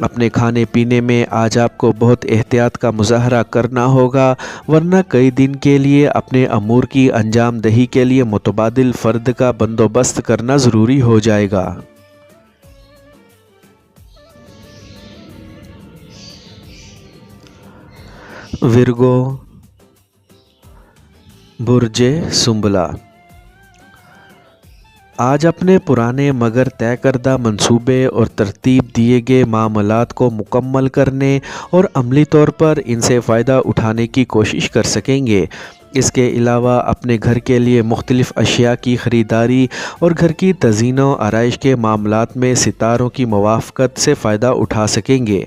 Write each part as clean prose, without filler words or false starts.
اپنے کھانے پینے میں آج آپ کو بہت احتیاط کا مظاہرہ کرنا ہوگا، ورنہ کئی دن کے لیے اپنے امور کی انجام دہی کے لیے متبادل فرد کا بندوبست کرنا ضروری ہو جائے گا۔ ورگو، برج سنبلہ، آج اپنے پرانے مگر طے کردہ منصوبے اور ترتیب دیے گئے معاملات کو مکمل کرنے اور عملی طور پر ان سے فائدہ اٹھانے کی کوشش کر سکیں گے۔ اس کے علاوہ اپنے گھر کے لیے مختلف اشیاء کی خریداری اور گھر کی تزئین و آرائش کے معاملات میں ستاروں کی موافقت سے فائدہ اٹھا سکیں گے۔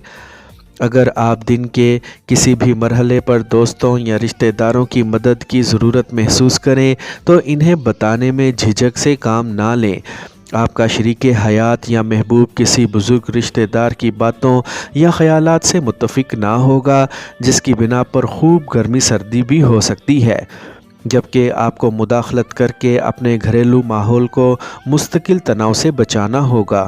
اگر آپ دن کے کسی بھی مرحلے پر دوستوں یا رشتہ داروں کی مدد کی ضرورت محسوس کریں تو انہیں بتانے میں جھجک سے کام نہ لیں۔ آپ کا شریک حیات یا محبوب کسی بزرگ رشتہ دار کی باتوں یا خیالات سے متفق نہ ہوگا، جس کی بنا پر خوب گرمی سردی بھی ہو سکتی ہے، جبکہ آپ کو مداخلت کر کے اپنے گھریلو ماحول کو مستقل تناؤ سے بچانا ہوگا۔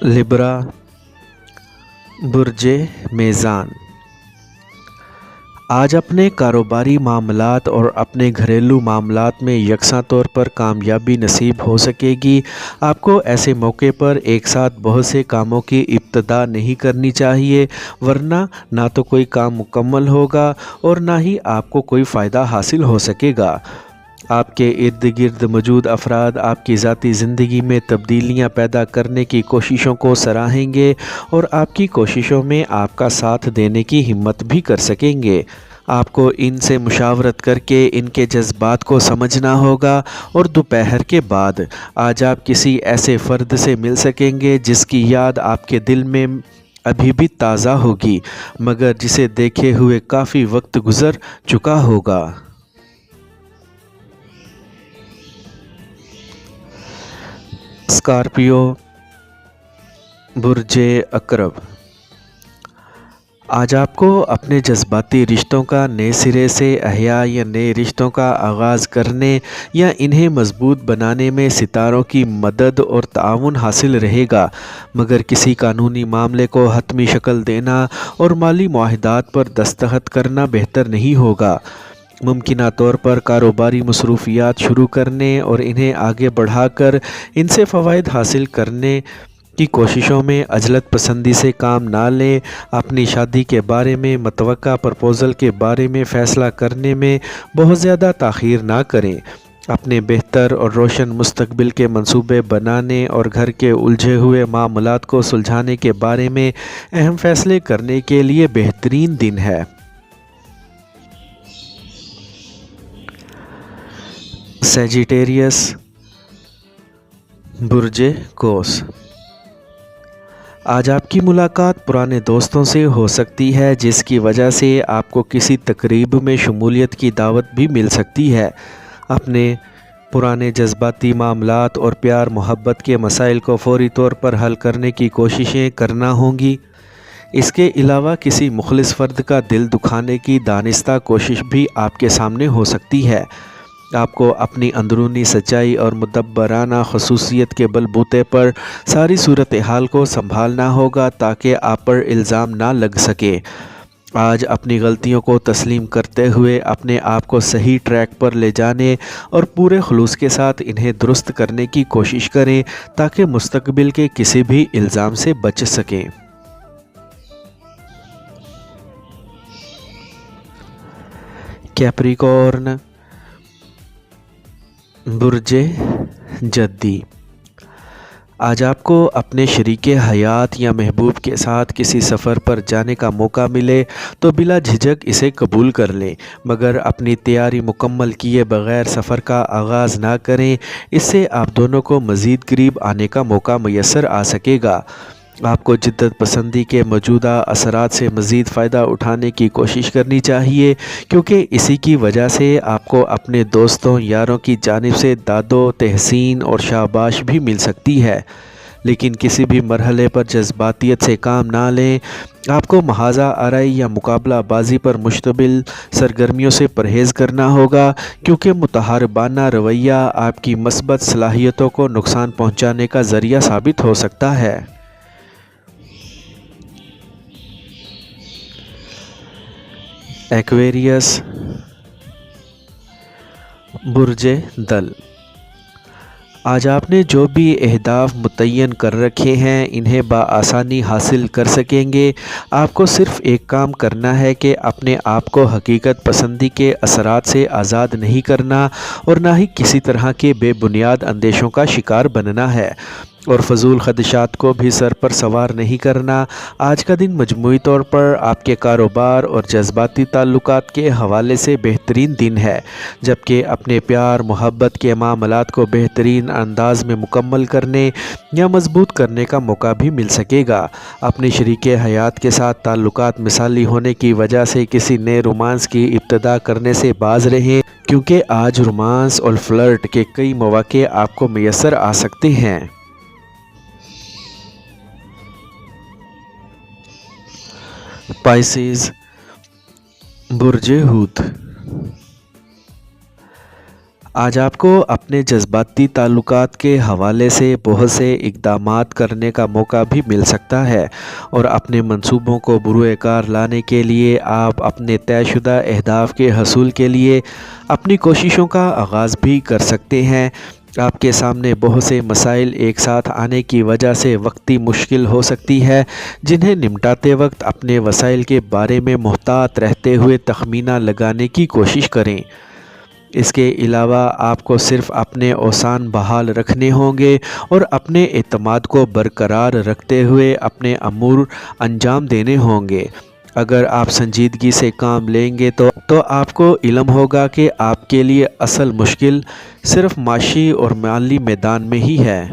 لبرا، برج میزان، آج اپنے کاروباری معاملات اور اپنے گھریلو معاملات میں یکساں طور پر کامیابی نصیب ہو سکے گی۔ آپ کو ایسے موقع پر ایک ساتھ بہت سے کاموں کی ابتدا نہیں کرنی چاہیے، ورنہ نہ تو کوئی کام مکمل ہوگا اور نہ ہی آپ کو کوئی فائدہ حاصل ہو سکے گا۔ آپ کے ارد گرد موجود افراد آپ کی ذاتی زندگی میں تبدیلیاں پیدا کرنے کی کوششوں کو سراہیں گے اور آپ کی کوششوں میں آپ کا ساتھ دینے کی ہمت بھی کر سکیں گے۔ آپ کو ان سے مشاورت کر کے ان کے جذبات کو سمجھنا ہوگا، اور دوپہر کے بعد آج آپ کسی ایسے فرد سے مل سکیں گے جس کی یاد آپ کے دل میں ابھی بھی تازہ ہوگی، مگر جسے دیکھے ہوئے کافی وقت گزر چکا ہوگا۔ اسکارپیو، برج عقرب، آج آپ کو اپنے جذباتی رشتوں کا نئے سرے سے احیا یا نئے رشتوں کا آغاز کرنے یا انہیں مضبوط بنانے میں ستاروں کی مدد اور تعاون حاصل رہے گا، مگر کسی قانونی معاملے کو حتمی شکل دینا اور مالی معاہدات پر دستخط کرنا بہتر نہیں ہوگا۔ ممکنہ طور پر کاروباری مصروفیات شروع کرنے اور انہیں آگے بڑھا کر ان سے فوائد حاصل کرنے کی کوششوں میں عجلت پسندی سے کام نہ لیں۔ اپنی شادی کے بارے میں متوقع پرپوزل کے بارے میں فیصلہ کرنے میں بہت زیادہ تاخیر نہ کریں۔ اپنے بہتر اور روشن مستقبل کے منصوبے بنانے اور گھر کے الجھے ہوئے معاملات کو سلجھانے کے بارے میں اہم فیصلے کرنے کے لیے بہترین دن ہے۔ سیجیٹیریس، برج قوس، آج آپ کی ملاقات پرانے دوستوں سے ہو سکتی ہے، جس کی وجہ سے آپ کو کسی تقریب میں شمولیت کی دعوت بھی مل سکتی ہے۔ اپنے پرانے جذباتی معاملات اور پیار محبت کے مسائل کو فوری طور پر حل کرنے کی کوششیں کرنا ہوں گی۔ اس کے علاوہ کسی مخلص فرد کا دل دکھانے کی دانستہ کوشش بھی آپ کے سامنے ہو سکتی ہے۔ آپ کو اپنی اندرونی سچائی اور مدبرانہ خصوصیت کے بل بوتے پر ساری صورتحال کو سنبھالنا ہوگا تاکہ آپ پر الزام نہ لگ سکے۔ آج اپنی غلطیوں کو تسلیم کرتے ہوئے اپنے آپ کو صحیح ٹریک پر لے جانے اور پورے خلوص کے ساتھ انہیں درست کرنے کی کوشش کریں تاکہ مستقبل کے کسی بھی الزام سے بچ سکیں۔ کیپریکورن، برج جدی، آج آپ کو اپنے شریک حیات یا محبوب کے ساتھ کسی سفر پر جانے کا موقع ملے تو بلا جھجک اسے قبول کر لیں، مگر اپنی تیاری مکمل کیے بغیر سفر کا آغاز نہ کریں، اس سے آپ دونوں کو مزید قریب آنے کا موقع میسر آ سکے گا۔ آپ کو جدت پسندی کے موجودہ اثرات سے مزید فائدہ اٹھانے کی کوشش کرنی چاہیے، کیونکہ اسی کی وجہ سے آپ کو اپنے دوستوں یاروں کی جانب سے داد و تحسین اور شاباش بھی مل سکتی ہے۔ لیکن کسی بھی مرحلے پر جذباتیت سے کام نہ لیں۔ آپ کو محاذہ آرائی یا مقابلہ بازی پر مشتمل سرگرمیوں سے پرہیز کرنا ہوگا، کیونکہ متحاربانہ رویہ آپ کی مثبت صلاحیتوں کو نقصان پہنچانے کا ذریعہ ثابت ہو سکتا ہے۔ ایکویریس، برج دل۔ آج آپ نے جو بھی اہداف متعین کر رکھے ہیں انہیں بآسانی حاصل کر سکیں گے۔ آپ کو صرف ایک کام کرنا ہے کہ اپنے آپ کو حقیقت پسندی کے اثرات سے آزاد نہیں کرنا اور نہ ہی کسی طرح کے بے بنیاد اندیشوں کا شکار بننا ہے، اور فضول خدشات کو بھی سر پر سوار نہیں کرنا۔ آج کا دن مجموعی طور پر آپ کے کاروبار اور جذباتی تعلقات کے حوالے سے بہترین دن ہے، جبکہ اپنے پیار محبت کے معاملات کو بہترین انداز میں مکمل کرنے یا مضبوط کرنے کا موقع بھی مل سکے گا۔ اپنے شریک حیات کے ساتھ تعلقات مثالی ہونے کی وجہ سے کسی نئے رومانس کی ابتدا کرنے سے باز رہیں، کیونکہ آج رومانس اور فلرٹ کے کئی مواقع آپ کو میسر آ سکتے ہیں۔ پائسیز، برج حوت۔ آج آپ کو اپنے جذباتی تعلقات کے حوالے سے بہت سے اقدامات کرنے کا موقع بھی مل سکتا ہے، اور اپنے منصوبوں کو بروئے کار لانے کے لیے آپ اپنے طے شدہ اہداف کے حصول کے لیے اپنی کوششوں کا آغاز بھی کر سکتے ہیں۔ آپ کے سامنے بہت سے مسائل ایک ساتھ آنے کی وجہ سے وقتی مشکل ہو سکتی ہے، جنہیں نمٹاتے وقت اپنے وسائل کے بارے میں محتاط رہتے ہوئے تخمینہ لگانے کی کوشش کریں۔ اس کے علاوہ آپ کو صرف اپنے اوسان بحال رکھنے ہوں گے اور اپنے اعتماد کو برقرار رکھتے ہوئے اپنے امور انجام دینے ہوں گے۔ اگر آپ سنجیدگی سے کام لیں گے تو آپ کو علم ہوگا کہ آپ کے لیے اصل مشکل صرف معاشی اور مالی میدان میں ہی ہے۔